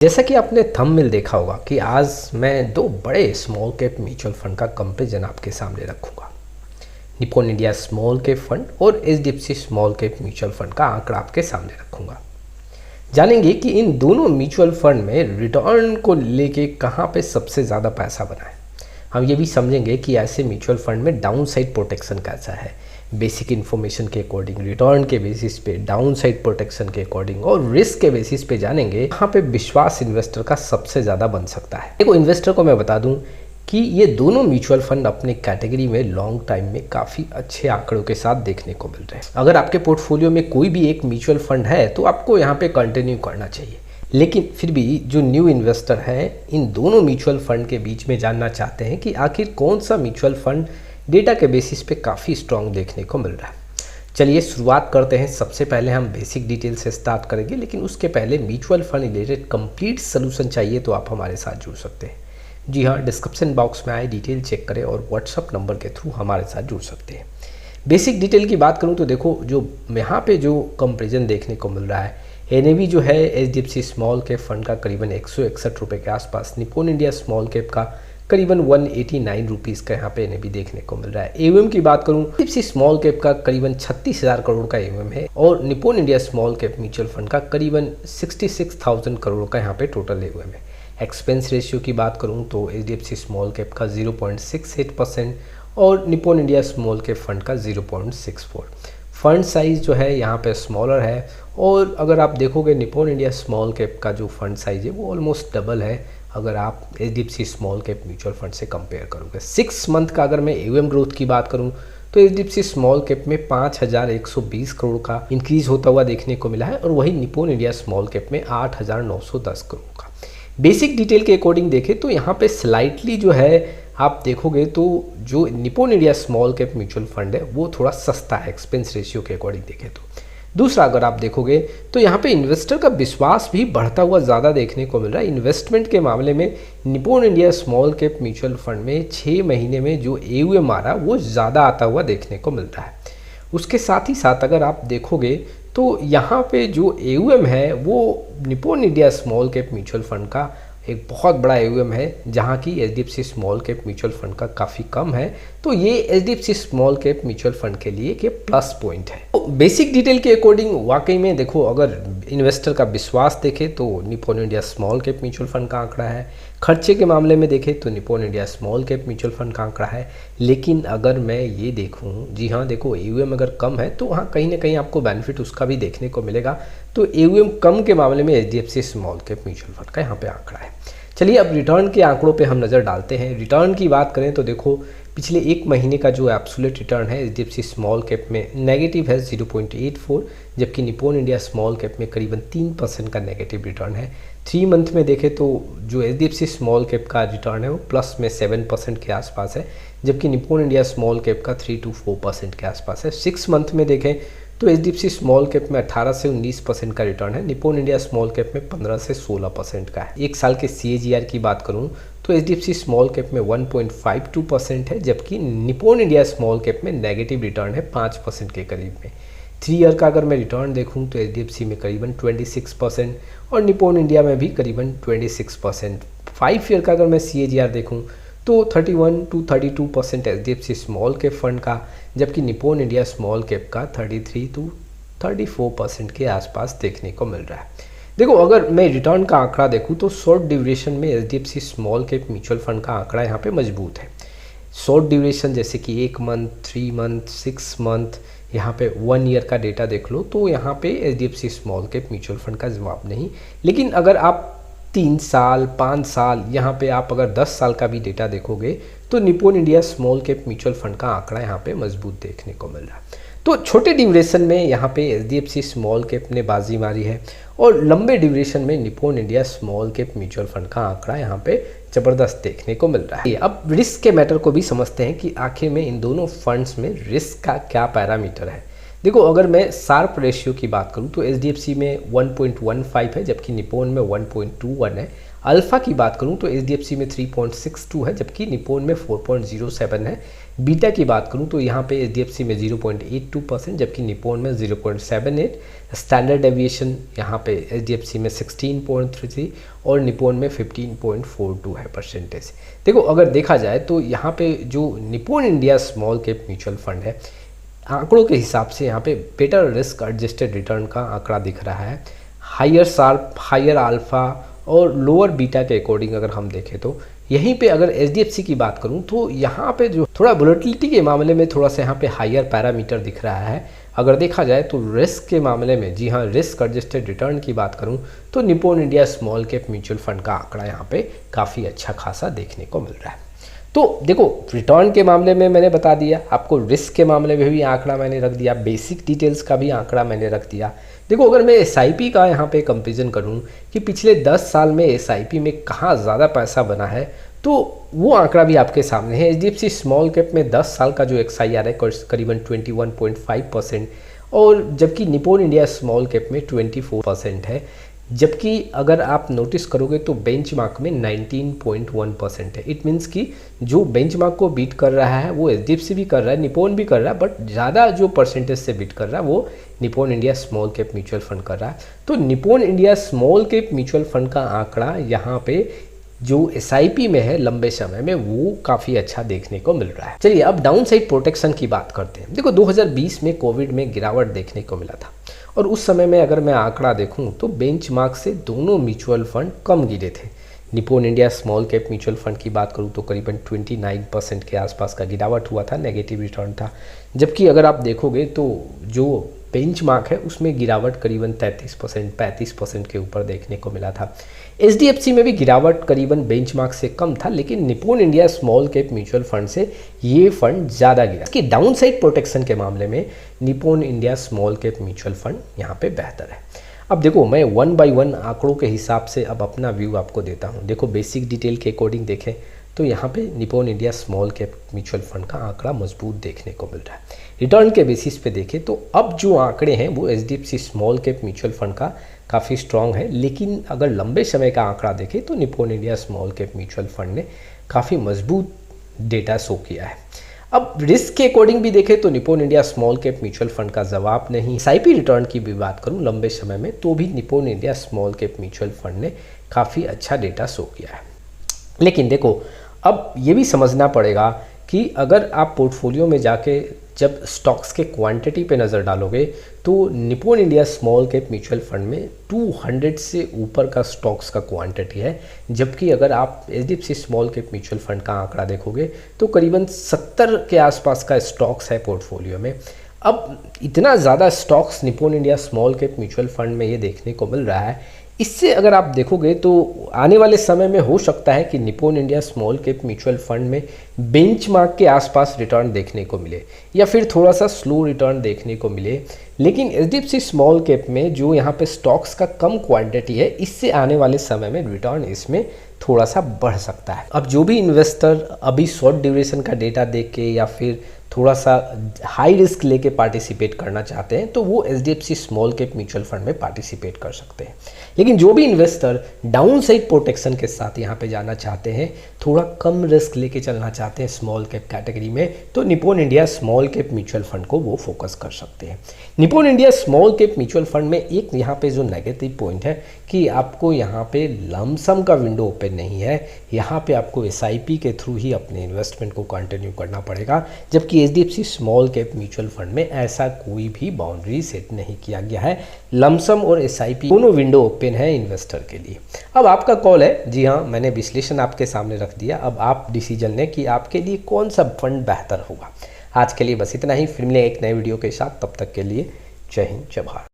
जैसा कि आपने थंबनेल देखा होगा कि आज मैं दो बड़े स्मॉल कैप म्यूचुअल फंड का कंपैरिजन आपके सामने रखूंगा। Nippon India small cap fund और HDFC small cap mutual fund का आंकड़ा आपके सामने रखूंगा। जानेंगे कि इन दोनों म्यूचुअल फंड में रिटर्न को लेके कहां पे सबसे ज़्यादा पैसा बना है। हम ये भी समझेंगे कि ऐसे म्यूचुअल फंड में डाउन साइड प्रोटेक्शन कैसा है, बेसिक इन्फॉर्मेशन के अकॉर्डिंग, रिटर्न के बेसिस पे, डाउन साइड प्रोटेक्शन के अकॉर्डिंग और रिस्क के बेसिस पे जानेंगे कहाँ पे विश्वास इन्वेस्टर का सबसे ज़्यादा बन सकता है। देखो, इन्वेस्टर को मैं बता दूं कि ये दोनों म्यूचुअल फंड अपने कैटेगरी में लॉन्ग टाइम में काफ़ी अच्छे आंकड़ों के साथ देखने को मिल रहे हैं। अगर आपके पोर्टफोलियो में कोई भी एक म्यूचुअल फंड है तो आपको यहाँ पे कंटिन्यू करना चाहिए, लेकिन फिर भी जो न्यू इन्वेस्टर हैं इन दोनों म्यूचुअल फंड के बीच में जानना चाहते हैं कि आखिर कौन सा म्यूचुअल फंड डेटा के बेसिस पे काफ़ी स्ट्रॉन्ग देखने को मिल रहा है। चलिए शुरुआत करते हैं। सबसे पहले हम बेसिक डिटेल से स्टार्ट करेंगे, लेकिन उसके पहले mutual fund related complete solution चाहिए तो आप हमारे साथ जुड़ सकते हैं। जी हाँ, डिस्क्रिप्शन बॉक्स में आए डिटेल चेक करें और व्हाट्सअप नंबर के थ्रू हमारे साथ जुड़ सकते हैं। बेसिक डिटेल की बात करूँ तो देखो, जो यहाँ पे जो कंपेरिजन देखने को मिल रहा है, एनएवी जो है एचडीएफसी स्मॉल कैप फंड का करीबन 161 रुपये के आसपास, निप्पॉन इंडिया स्मॉल कैप का करीबन 189 रुपीज़ का यहाँ पे एनएवी देखने को मिल रहा है। एयूएम की बात करूँ, एचडीएफसी स्मॉल कैप का करीबन 36,000 करोड़ का एयूएम है और Nippon India small cap mutual fund का करीबन 66,000 करोड़ का यहाँ पे टोटल एयूएम है। एक्सपेंस रेशियो की बात करूँ तो एचडीएफसी स्मॉल कैप का 0.68% और Nippon India small cap fund का 0.64। फंड साइज़ जो है यहाँ पे स्मॉलर है और अगर आप देखोगे निप्पॉन इंडिया स्मॉल कैप का जो फंड साइज़ है वो ऑलमोस्ट डबल है अगर आप HDFC small cap mutual fund से कंपेयर करोगे। 6 मंथ का अगर मैं एयूएम ग्रोथ की बात करूँ तो एचडीएफसी स्मॉल कैप में 5,120 करोड़ का इंक्रीज होता हुआ देखने को मिला है और वही निप्पॉन इंडिया स्मॉल कैप में 8,910 करोड़ का। बेसिक डिटेल के अकॉर्डिंग देखें तो यहाँ पे स्लाइटली जो है आप देखोगे तो जो Nippon India small cap mutual fund है वो थोड़ा सस्ता है एक्सपेंस रेशियो के अकॉर्डिंग देखें तो। दूसरा, अगर आप देखोगे तो यहाँ पे इन्वेस्टर का विश्वास भी बढ़ता हुआ ज़्यादा देखने को मिल रहा है। इन्वेस्टमेंट के मामले में Nippon India small cap mutual fund में 6 महीने में जो एयूएम आ रहा है वो ज़्यादा आता हुआ देखने को मिल रहा है। उसके साथ ही साथ अगर आप देखोगे तो यहाँ पे जो एयूएम है वो Nippon India small cap mutual fund का एक बहुत बड़ा एयूएम है, जहाँ की HDFC small cap mutual fund का काफ़ी कम है। तो ये HDFC small cap mutual fund के लिए एक प्लस पॉइंट है। तो बेसिक डिटेल के अकॉर्डिंग वाकई में देखो, अगर इन्वेस्टर का विश्वास देखें तो Nippon India small cap mutual fund का आंकड़ा है। खर्चे के मामले में देखें तो Nippon India small cap mutual fund का आंकड़ा है। लेकिन अगर मैं ये देखूँ, जी हाँ देखो, एयूएम अगर कम है तो वहाँ कहीं ना कहीं आपको बेनिफिट उसका भी देखने को मिलेगा। तो एयूएम कम के मामले में HDFC small cap mutual fund का यहाँ पे आंकड़ा है। चलिए अब रिटर्न के आंकड़ों पे हम नज़र डालते हैं। रिटर्न की बात करें तो देखो, पिछले 1 महीने का जो एब्सोल्यूट रिटर्न है एचडीएफसी स्मॉल कैप में नेगेटिव है 0.84, जबकि निप्पॉन इंडिया स्मॉल कैप में करीबन 3% का नेगेटिव रिटर्न है। 3 मंथ में देखें तो जो एचडीएफसी स्मॉल कैप का रिटर्न है वो प्लस में 7% के आसपास है, जबकि निप्पॉन इंडिया स्मॉल कैप का 3 to 4% के आसपास है। 6 मंथ में देखें तो एचडीएफसी स्मॉल कैप में 18 से 19% का रिटर्न है, निप्पॉन इंडिया स्मॉल कैप में 15 से 16% का है। 1 साल के सीएजीआर की बात करूं तो एचडीएफसी स्मॉल कैप में 1.52% है, जबकि निप्पॉन इंडिया स्मॉल कैप में नेगेटिव रिटर्न है 5% के करीब में। 3 ईयर का अगर मैं रिटर्न देखूं तो एचडीएफसी में करीबन 26% और निप्पॉन इंडिया में भी करीबन 26%। 5 ईयर का अगर मैं सीएजीआर देखूं तो 31 to 32% HDFC small cap fund का, जबकि निप्पॉन इंडिया स्मॉल कैप का 33 to 34% के आसपास देखने को मिल रहा है। देखो, अगर मैं रिटर्न का आंकड़ा देखूं तो शॉर्ट ड्यूरेशन में HDFC small cap mutual fund का आंकड़ा यहाँ पे मजबूत है। शॉर्ट ड्यूरेशन जैसे कि 1 मंथ, 3 मंथ, 6 मंथ, यहाँ पे 1 ईयर का डेटा देख लो तो यहाँ पे HDFC small cap mutual fund का जवाब नहीं। लेकिन अगर आप 3 साल, 5 साल, यहाँ पे आप अगर 10 साल का भी डेटा देखोगे तो Nippon India small cap mutual fund का आंकड़ा यहाँ पे मजबूत देखने को मिल रहा है। तो छोटे ड्यूरेशन में यहाँ पे एचडीएफसी स्मॉल कैप ने बाजी मारी है और लंबे ड्यूरेशन में Nippon India small cap mutual fund का आंकड़ा यहाँ पे ज़बरदस्त देखने को मिल रहा है। अब रिस्क के मैटर को भी समझते हैं कि आखिर में इन दोनों फंड्स में रिस्क का क्या पैरामीटर है। देखो अगर मैं शार्प रेशियो की बात करूं तो एचडीएफसी में 1.15 है, जबकि निप्पॉन में 1.21 है। अल्फा की बात करूं तो एचडीएफसी में 3.62 है, जबकि निप्पॉन में 4.07 है। बीटा की बात करूं तो यहाँ पे एचडीएफसी में 0.82%, जबकि निप्पॉन में 0.78। स्टैंडर्ड डेविएशन यहाँ पे एचडीएफसी में 16.33 और निप्पॉन में 15.42 है परसेंटेज। देखो अगर देखा जाए तो यहाँ पे जो Nippon India small cap mutual fund है, आंकड़ों के हिसाब से यहाँ पे बेटर रिस्क एडजस्टेड रिटर्न का आंकड़ा दिख रहा है। हायर शार्प, हायर अल्फा और लोअर बीटा के अकॉर्डिंग अगर हम देखें तो यहीं पे अगर एचडीएफसी की बात करूं तो यहाँ पे जो थोड़ा वोलेटिलिटी के मामले में थोड़ा सा यहाँ पे हायर पैरामीटर दिख रहा है। अगर देखा जाए तो रिस्क के मामले में, जी हाँ, रिस्क एडजस्टेड रिटर्न की बात करूं तो Nippon India small cap mutual fund का आंकड़ा यहाँ पे काफ़ी अच्छा खासा देखने को मिल रहा है। तो देखो रिटर्न के मामले में मैंने बता दिया आपको, रिस्क के मामले में भी आंकड़ा मैंने रख दिया, बेसिक डिटेल्स का भी आंकड़ा मैंने रख दिया। देखो अगर मैं एसआईपी का यहाँ पे कंपेरिजन करूँ कि पिछले 10 साल में एसआईपी में कहाँ ज़्यादा पैसा बना है, तो वो आंकड़ा भी आपके सामने है। एचडीएफसी स्मॉल कैप में 10 साल का जो एक्सआईआर है करीबन 21.5% और जबकि निप्पॉन इंडिया स्मॉल कैप में 24% है। जबकि अगर आप नोटिस करोगे तो बेंचमार्क में 19.1% है। इट मीन्स कि जो बेंचमार्क को बीट कर रहा है वो एचडीएफसी भी कर रहा है, निप्पॉन भी कर रहा है, बट ज़्यादा जो परसेंटेज से बीट कर रहा है वो Nippon India small cap mutual fund कर रहा है। तो Nippon India small cap mutual fund का आंकड़ा यहाँ पे जो एसआईपी में है लंबे समय में वो काफ़ी अच्छा देखने को मिल रहा है। चलिए अब डाउन साइड प्रोटेक्शन की बात करते हैं। देखो 2020 में कोविड में गिरावट देखने को मिला था और उस समय में अगर मैं आंकड़ा देखूं तो बेंचमार्क से दोनों म्यूचुअल फंड कम गिरे थे। Nippon India small cap mutual fund की बात करूं तो करीबन 29% के आसपास का गिरावट हुआ था, नेगेटिव रिटर्न था। जबकि अगर आप देखोगे तो जो बेंचमार्क है उसमें गिरावट करीबन 35% के ऊपर देखने को मिला था। एचडीएफसी में भी गिरावट करीबन बेंचमार्क से कम था, लेकिन Nippon India small cap mutual fund से ये फंड ज़्यादा गिरा। इसकी डाउन साइड प्रोटेक्शन के मामले में Nippon India small cap mutual fund यहाँ पे बेहतर है। अब देखो मैं 1 बाय 1 आंकड़ों के हिसाब से अब अपना व्यू आपको देता हूँ। देखो बेसिक डिटेल के अकॉर्डिंग देखें तो यहाँ पे Nippon India small cap mutual fund का आंकड़ा मजबूत देखने को मिल रहा है। रिटर्न के बेसिस पे देखें तो अब जो आंकड़े हैं वो HDFC small cap mutual fund का काफ़ी स्ट्रॉन्ग है, लेकिन अगर लंबे समय का आंकड़ा देखें तो Nippon India small cap mutual fund ने काफ़ी मजबूत डेटा शो किया है। अब रिस्क के अकॉर्डिंग भी देखें तो Nippon India small cap mutual fund का जवाब नहीं। एसआईपी रिटर्न की भी बात करूं लंबे समय में तो भी Nippon India small cap mutual fund ने काफ़ी अच्छा डेटा शो किया है। लेकिन देखो अब ये भी समझना पड़ेगा कि अगर आप पोर्टफोलियो में जाके जब स्टॉक्स के क्वांटिटी पे नज़र डालोगे तो Nippon India small cap mutual fund में 200 से ऊपर का स्टॉक्स का क्वांटिटी है, जबकि अगर आप HDFC small cap mutual fund का आंकड़ा देखोगे तो करीबन 70 के आसपास का स्टॉक्स है पोर्टफोलियो में। अब इतना ज़्यादा stocks Nippon India small cap mutual fund में ये देखने को मिल रहा है। इससे अगर आप देखोगे तो आने वाले समय में हो सकता है कि Nippon India small cap mutual fund में बेंचमार्क के आसपास रिटर्न देखने को मिले या फिर थोड़ा सा स्लो रिटर्न देखने को मिले। लेकिन एचडीएफसी स्मॉल कैप में जो यहाँ पे स्टॉक्स का कम क्वांटिटी है, इससे आने वाले समय में रिटर्न इसमें थोड़ा सा बढ़ सकता है। अब जो भी इन्वेस्टर अभी शॉर्ट ड्यूरेशन का डेटा देख के या फिर थोड़ा सा हाई रिस्क लेके पार्टिसिपेट करना चाहते हैं तो वो HDFC small cap mutual fund में पार्टिसिपेट कर सकते हैं। लेकिन जो भी इन्वेस्टर डाउन साइड प्रोटेक्शन के साथ यहाँ पे जाना चाहते हैं, थोड़ा कम रिस्क लेके चलना चाहते हैं स्मॉल कैप कैटेगरी में, तो Nippon India small cap mutual fund को वो फोकस कर सकते हैं। Nippon India small cap mutual fund में एक यहाँ पे जो नेगेटिव पॉइंट है कि आपको यहाँ पे लमसम का विंडो ओपन नहीं है। यहाँ पे आपको एसआईपी के थ्रू ही अपने इन्वेस्टमेंट को कंटिन्यू करना पड़ेगा, जबकि HDFC small cap mutual fund में ऐसा कोई भी बाउंड्री सेट नहीं किया गया है। लमसम और एसआईपी दोनों विंडो ओपन है इन्वेस्टर के लिए। अब आपका कॉल है। जी हाँ, मैंने विश्लेषण आपके सामने रख दिया, अब आप डिसीजन लें कि आपके लिए कौन सा फंड बेहतर होगा। आज के लिए बस इतना ही, फिर मिलेंगे एक नए वीडियो के साथ। तब तक के लिए जय हिंद, जय भारत।